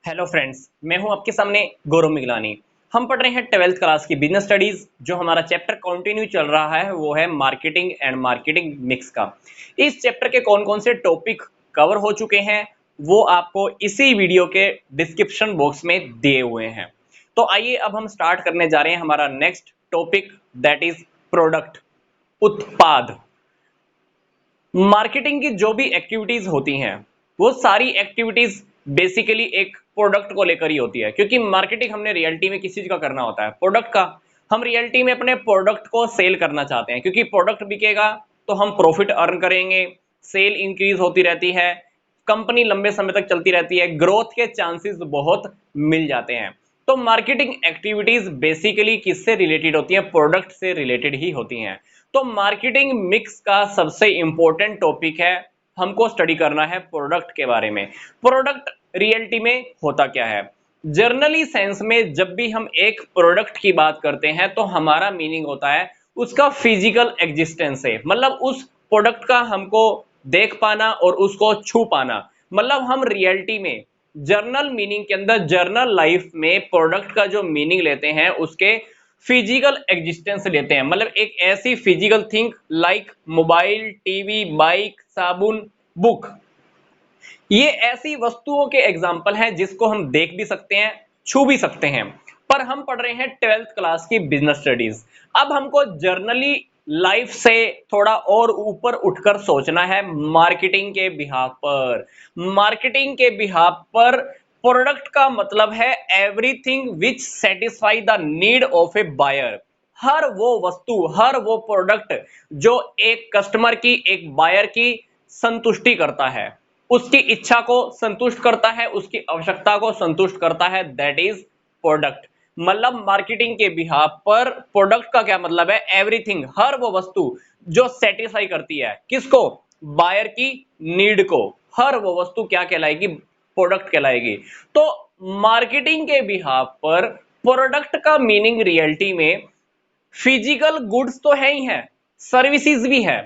Hello friends, मैं हूं आपके सामने गौरव मिगलानी। हम पढ़ रहे हैं 12th क्लास की बिजनेस स्टडीज। जो हमारा चैप्टर कंटिन्यू चल रहा है वो है मार्केटिंग एंड मार्केटिंग मिक्स का। इस चैप्टर के कौन कौन से टॉपिक कवर हो चुके हैं वो आपको इसी वीडियो के डिस्क्रिप्शन बॉक्स में दिए हुए हैं। तो आइए अब हम स्टार्ट करने जा रहे हैं हमारा next topic, that is product, उत्पाद। मार्केटिंग की जो भी एक्टिविटीज होती हैं वो सारी एक्टिविटीज बेसिकली एक प्रोडक्ट को लेकर ही होती है, क्योंकि मार्केटिंग हमने रियलिटी में किस चीज का करना होता है, प्रोडक्ट का। हम रियलिटी में अपने प्रोडक्ट को सेल करना चाहते हैं, क्योंकि प्रोडक्ट बिकेगा तो हम प्रॉफिट अर्न करेंगे, सेल इंक्रीज होती रहती है, कंपनी लंबे समय तक चलती रहती है, ग्रोथ के चांसेस बहुत मिल जाते हैं। तो मार्केटिंग एक्टिविटीज बेसिकली किससे रिलेटेड होती हैं? प्रोडक्ट से रिलेटेड ही होती हैं। तो मार्केटिंग मिक्स का सबसे इंपॉर्टेंट टॉपिक है, हमको स्टडी करना है प्रोडक्ट के बारे में। प्रोडक्ट रियलिटी में होता क्या है? जर्नली सेंस में जब भी हम एक प्रोडक्ट की बात करते हैं तो हमारा मीनिंग होता है उसका फिजिकल एग्जिस्टेंस है, मतलब उस प्रोडक्ट का हमको देख पाना और उसको छू पाना। मतलब हम रियलिटी में जर्नल मीनिंग के अंदर, जर्नल लाइफ में प्रोडक्ट का जो मीनिंग लेते हैं उसके फिजिकल एग्जिस्टेंस लेते हैं। मतलब एक ऐसी physical thing like mobile, TV, bike, साबुन, बुक, ये ऐसी वस्तुओं के एग्जाम्पल हैं जिसको हम देख भी सकते हैं, छू भी सकते हैं। पर हम पढ़ रहे हैं 12th क्लास की बिजनेस स्टडीज। अब हमको जर्नली लाइफ से थोड़ा और ऊपर उठकर सोचना है मार्केटिंग के बिहाफ पर। मार्केटिंग के बिहाफ पर प्रोडक्ट का मतलब है everything which satisfy the need of a buyer. हर वो वस्तु, हर वो प्रोडक्ट जो एक कस्टमर की, एक बायर की संतुष्टि करता है, उसकी इच्छा को संतुष्ट करता है, उसकी आवश्यकता को संतुष्ट करता है, दैट इज प्रोडक्ट। मतलब मार्केटिंग के बिहाफ पर प्रोडक्ट का क्या मतलब है? एवरीथिंग, हर वो वस्तु जो सेटिस्फाई करती है किसको? बायर की नीड को। हर वो वस्तु क्या कहलाएगी? प्रोडक्ट कहलाएगी। तो मार्केटिंग के बिहाफ पर प्रोडक्ट का मीनिंग रियलिटी में फिजिकल गुड्स तो है ही है, सर्विसेज भी है।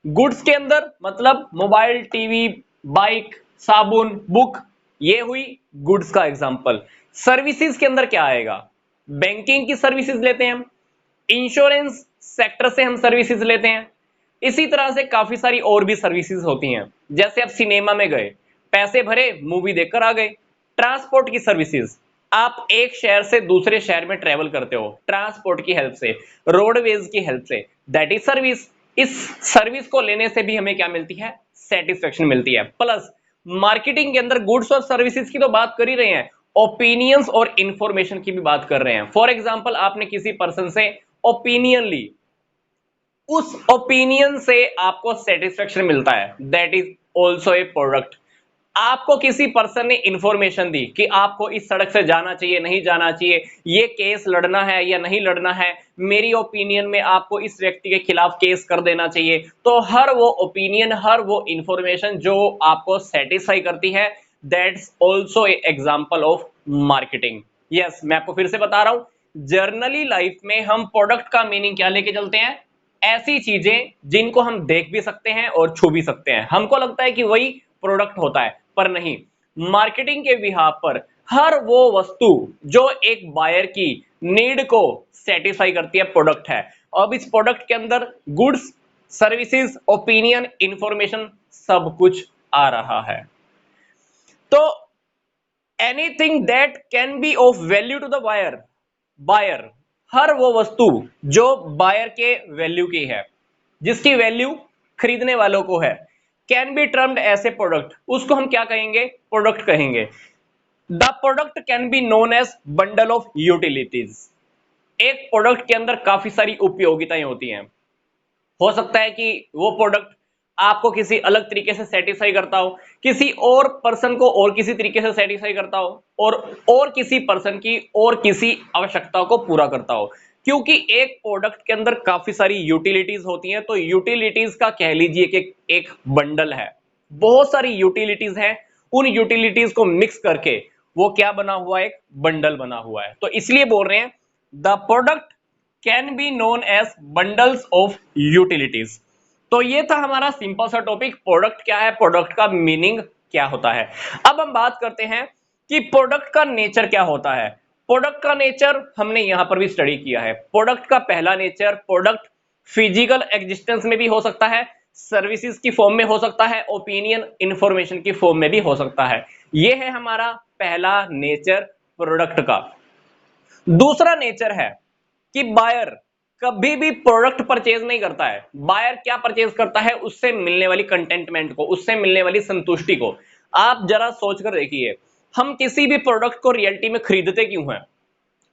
गुड्स के अंदर मतलब मोबाइल, टीवी, बाइक, साबुन, बुक, ये हुई गुड्स का एग्जांपल। सर्विसेज के अंदर क्या आएगा? बैंकिंग की सर्विसेज लेते हैं हम, इंश्योरेंस सेक्टर से हम सर्विसेज लेते हैं। इसी तरह से काफी सारी और भी सर्विसेज होती हैं। जैसे आप सिनेमा में गए, पैसे भरे, मूवी देखकर आ गए। ट्रांसपोर्ट की सर्विसेज, आप एक शहर से दूसरे शहर में ट्रेवल करते हो ट्रांसपोर्ट की हेल्प से, रोडवेज की हेल्प से, दैट इज सर्विस। इस सर्विस को लेने से भी हमें क्या मिलती है? सेटिस्फेक्शन मिलती है। प्लस मार्केटिंग के अंदर गुड्स और सर्विसेज की तो बात कर ही रहे हैं, ओपिनियंस और इंफॉर्मेशन की भी बात कर रहे हैं। फॉर एग्जांपल, आपने किसी पर्सन से ओपिनियन ली, उस ओपिनियन से आपको सेटिस्फेक्शन मिलता है, that is also a product. आपको किसी पर्सन ने इंफॉर्मेशन दी कि आपको इस सड़क से जाना चाहिए, नहीं जाना चाहिए, ये केस लड़ना है या नहीं लड़ना है, मेरी ओपिनियन में आपको इस व्यक्ति के खिलाफ केस कर देना चाहिए। तो हर वो ओपिनियन, हर वो इंफॉर्मेशन जो आपको सेटिस्फाई करती है, that's also a example of marketing. Yes, मैं आपको फिर से बता रहा हूं, जर्नली लाइफ में हम प्रोडक्ट का मीनिंग क्या लेके चलते हैं? ऐसी चीजें जिनको हम देख भी सकते हैं और छू भी सकते हैं। हमको लगता है कि वही प्रोडक्ट होता है, पर नहीं। मार्केटिंग के बिहाफ पर हर वो वस्तु जो एक बायर की नीड को सेटिस्फाई करती है, प्रोडक्ट है। अब इस प्रोडक्ट के अंदर गुड्स, सर्विसेज, ओपिनियन, इंफॉर्मेशन सब कुछ आ रहा है। तो anything that can be of value to the buyer, buyer, हर वो वस्तु जो बायर के वैल्यू की है, जिसकी वैल्यू खरीदने वालों को है, can be termed as a product. उसको हम क्या कहेंगे? प्रोडक्ट कहेंगे। The product can be known as bundle of utilities. एक प्रोडक्ट के अंदर काफी सारी उपयोगिताएं होती हैं। हो सकता है कि वो प्रोडक्ट आपको किसी अलग तरीके से सेटिस्फाई करता हो, किसी और पर्सन को और किसी तरीके से सेटिस्फाई करता हो, और किसी पर्सन की और किसी आवश्यकता को पूरा करता हो। क्योंकि एक प्रोडक्ट के अंदर काफी सारी यूटिलिटीज होती हैं, तो यूटिलिटीज का कह लीजिए कि एक बंडल है। बहुत सारी यूटिलिटीज हैं, उन यूटिलिटीज को मिक्स करके वो क्या बना हुआ है? एक बंडल बना हुआ है। तो इसलिए बोल रहे हैं the product can be known as bundles of utilities. तो ये था हमारा सिंपल सा टॉपिक, प्रोडक्ट क्या है, प्रोडक्ट का मीनिंग क्या होता है। अब हम बात करते हैं कि प्रोडक्ट का नेचर क्या होता है। प्रोडक्ट का नेचर हमने यहां पर भी स्टडी किया है। प्रोडक्ट का पहला नेचर, प्रोडक्ट फिजिकल एग्जिस्टेंस में भी हो सकता है, सर्विसेज की फॉर्म में हो सकता है, ओपिनियन इंफॉर्मेशन की फॉर्म में भी हो सकता है। यह है हमारा पहला नेचर प्रोडक्ट का। दूसरा नेचर है कि बायर कभी भी प्रोडक्ट परचेज नहीं करता है। बायर क्या परचेज करता है, उससे मिलने वाली कंटेंटमेंट को, उससे मिलने वाली संतुष्टि को। आप जरा सोचकर देखिए, हम किसी भी प्रोडक्ट को रियलिटी में खरीदते क्यों हैं?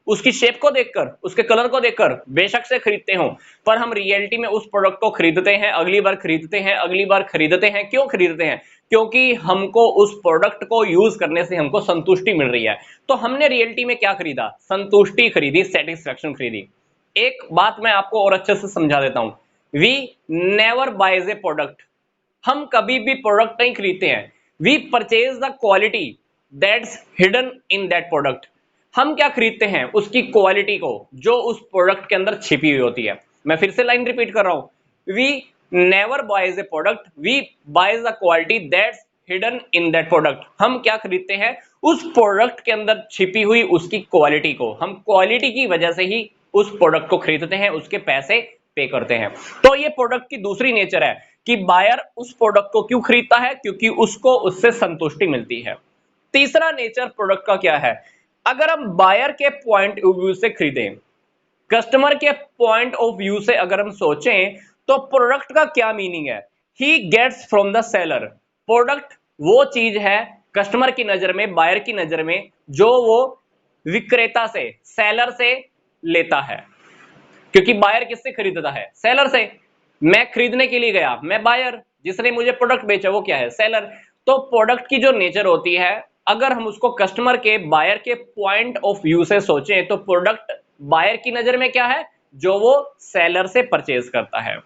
उसकी शेप को देखकर, उसके कलर को देखकर बेशक से खरीदते हो, पर हम रियलिटी में उस प्रोडक्ट को खरीदते हैं, अगली बार खरीदते हैं, अगली बार खरीदते हैं। क्यों खरीदते हैं? क्योंकि हमको उस प्रोडक्ट को यूज करने से हमको संतुष्टि मिल रही है। तो हमने रियलिटी में क्या खरीदा? संतुष्टि खरीदी, सेटिस्फैक्शन खरीदी। एक बात मैं आपको और अच्छे से समझा देता हूं। We never buys a product. हम कभी भी प्रोडक्ट नहीं खरीदते हैं। We purchase the quality that's hidden in that product. हम क्या खरीदते हैं? उसकी क्वालिटी को, जो उस प्रोडक्ट के अंदर छिपी हुई होती है। मैं फिर से लाइन रिपीट कर रहा हूं, we never buys a product, we buys the quality that's hidden in that product. हम क्या खरीदते हैं? उस प्रोडक्ट के अंदर छिपी हुई उसकी क्वालिटी को। हम क्वालिटी की वजह से ही उस प्रोडक्ट को खरीदते हैं, उसके पैसे पे करते हैं। तो ये प्रोडक्ट की दूसरी नेचर है कि बायर उस प्रोडक्ट को क्यों खरीदता है? क्योंकि उसको उससे संतुष्टि मिलती है। तीसरा नेचर प्रोडक्ट का क्या है? अगर हम बायर के पॉइंट ऑफ व्यू से खरीदें, कस्टमर के पॉइंट ऑफ व्यू से अगर हम सोचें, तो प्रोडक्ट का क्या मीनिंग है? He gets from the seller. Product वो चीज है कस्टमर की नजर में, बायर की नजर में, जो वो विक्रेता से, सेलर से लेता है। क्योंकि बायर किससे खरीदता है? सेलर से। मैं खरीदने के लिए गया, मैं बायर, जिसने मुझे प्रोडक्ट बेचा वो क्या है? सेलर। तो प्रोडक्ट की जो नेचर होती है, अगर हम उसको कस्टमर के, बायर के पॉइंट ऑफ व्यू से सोचें, तो प्रोडक्ट बायर की नजर में क्या है? जो वो सेलर से परचेज करता है।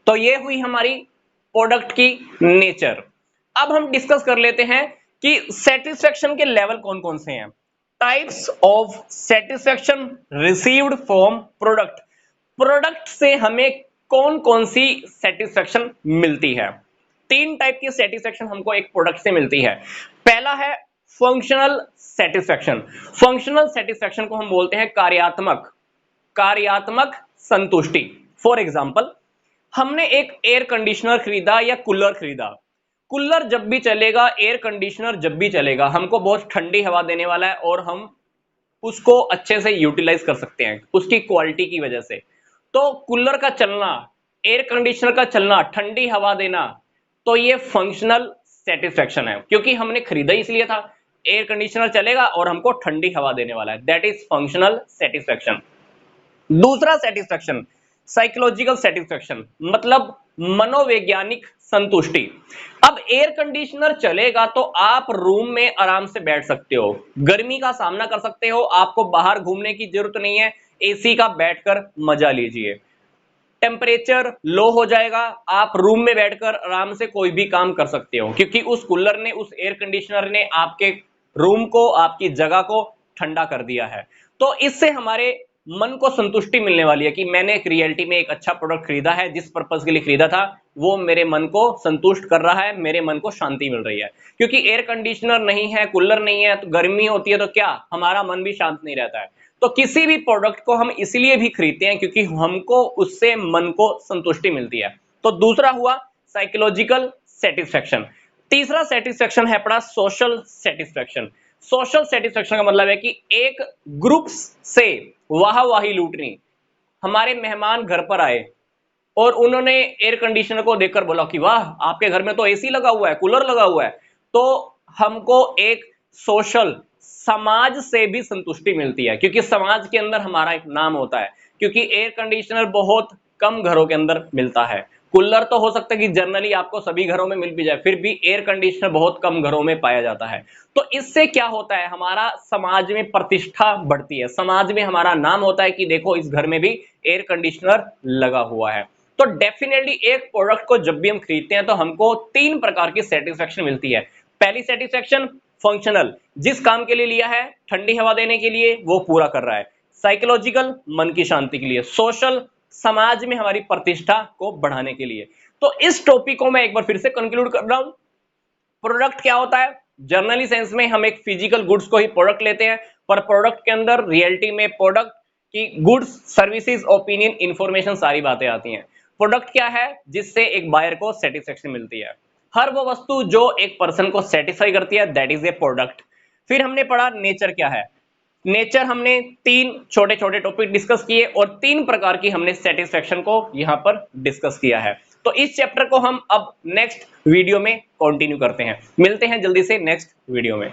तो ये हुई हमारी प्रोडक्ट की नेचर। अब हम डिस्कस कर लेते हैं कि सेटिस्फेक्शन के लेवल कौन कौन से हैं। Types of satisfaction received from product. Product से हमें कौन कौन सी सेटिस्फेक्शन मिलती है? तीन टाइप की सेटिस्फेक्शन हमको एक प्रोडक्ट से मिलती है। पहला है फंक्शनल सेटिस्फेक्शन। फंक्शनल सेटिस्फेक्शन को हम बोलते हैं कार्यात्मक, कार्यात्मक संतुष्टि। फॉर एग्जाम्पल, हमने एक एयर कंडीशनर खरीदा या कूलर खरीदा। कूलर जब भी चलेगा, एयर कंडीशनर जब भी चलेगा, हमको बहुत ठंडी हवा देने वाला है और हम उसको अच्छे से यूटिलाइज कर सकते हैं उसकी क्वालिटी की वजह से। तो कूलर का चलना, एयर कंडीशनर का चलना, ठंडी हवा देना, तो ये फंक्शनल सेटिस्फेक्शन है, क्योंकि हमने खरीदा इसलिए था। एयर कंडीशनर चलेगा और हमको ठंडी हवा देने वाला है, दैट इज फंक्शनल सेटिस्फेक्शन। दूसरा सेटिस्फेक्शन साइकोलॉजिकल सेटिस्फेक्शन, मतलब मनोवैज्ञानिक संतुष्टि। अब एयर कंडीशनर चलेगा तो आप रूम में आराम से बैठ सकते हो, गर्मी का सामना कर सकते हो, आपको बाहर घूमने की जरूरत नहीं है, एसी का बैठकर मजा लीजिए। टेम्परेचर लो हो जाएगा, आप रूम में बैठकर आराम से कोई भी काम कर सकते हो, क्योंकि उस कूलर ने, उस एयर कंडीशनर ने आपके रूम को, आपकी जगह को ठंडा कर दिया है। तो इससे हमारे मन को संतुष्टि मिलने वाली है कि मैंने एक रियलिटी में एक अच्छा प्रोडक्ट खरीदा है, जिस पर्पस के लिए खरीदा था वो मेरे मन को संतुष्ट कर रहा है, मेरे मन को शांति मिल रही है। क्योंकि एयर कंडीशनर नहीं है, कूलर नहीं है, तो गर्मी होती है, तो क्या हमारा मन भी शांत नहीं रहता है। तो किसी भी प्रोडक्ट को हम इसलिए भी खरीदते हैं क्योंकि हमको उससे मन को संतुष्टि मिलती है। तो दूसरा हुआ साइकोलॉजिकल सेटिस्फेक्शन। तीसरा सेटिस्फेक्शन है अपना सोशल सेटिस्फेक्शन। सोशल सेटिस्फेक्शन का मतलब है कि एक ग्रुप से वाहवाही लूटनी। हमारे मेहमान घर पर आए और उन्होंने एयर कंडीशनर को देखकर बोला कि वाह, आपके घर में तो एसी लगा हुआ है, कूलर लगा हुआ है। तो हमको एक सोशल, समाज से भी संतुष्टि मिलती है, क्योंकि समाज के अंदर हमारा एक नाम होता है। क्योंकि एयर कंडीशनर बहुत कम घरों के अंदर मिलता है, कूलर तो हो सकता है कि जनरली आपको सभी घरों में मिल भी जाए, फिर भी एयर कंडीशनर बहुत कम घरों में पाया जाता है। तो इससे क्या होता है, हमारा समाज में प्रतिष्ठा बढ़ती है, समाज में हमारा नाम होता है कि देखो इस घर में भी एयर कंडीशनर लगा हुआ है। तो डेफिनेटली एक प्रोडक्ट को जब भी हम खरीदते हैं तो हमको तीन प्रकार की सेटिस्फेक्शन मिलती है। पहली सेटिस्फेक्शन फंक्शनल, जिस काम के लिए लिया है, ठंडी हवा देने के लिए, वो पूरा कर रहा है। साइकोलॉजिकल, मन की शांति के लिए। सोशल, समाज में हमारी प्रतिष्ठा को बढ़ाने के लिए। तो इस टॉपिक को मैं एक बार फिर से कंक्लूड कर रहा हूं। प्रोडक्ट क्या होता है? जर्नली सेंस में हम एक फिजिकल गुड्स को ही प्रोडक्ट लेते हैं, पर प्रोडक्ट के अंदर रियलिटी में प्रोडक्ट की गुड्स, सर्विसेज, ओपिनियन, इंफॉर्मेशन सारी बातें आती हैं। प्रोडक्ट क्या है? जिससे एक बायर को सेटिस्फेक्शन मिलती है। हर वो वस्तु जो एक पर्सन को सेटिस्फाई करती है, दैट इज ए प्रोडक्ट। फिर हमने पढ़ा नेचर क्या है। नेचर हमने 3 छोटे छोटे टॉपिक डिस्कस किए और 3 प्रकार की हमने सेटिस्फेक्शन को यहां पर डिस्कस किया है। तो इस चैप्टर को हम अब नेक्स्ट वीडियो में कंटिन्यू करते हैं। मिलते हैं जल्दी से नेक्स्ट वीडियो में।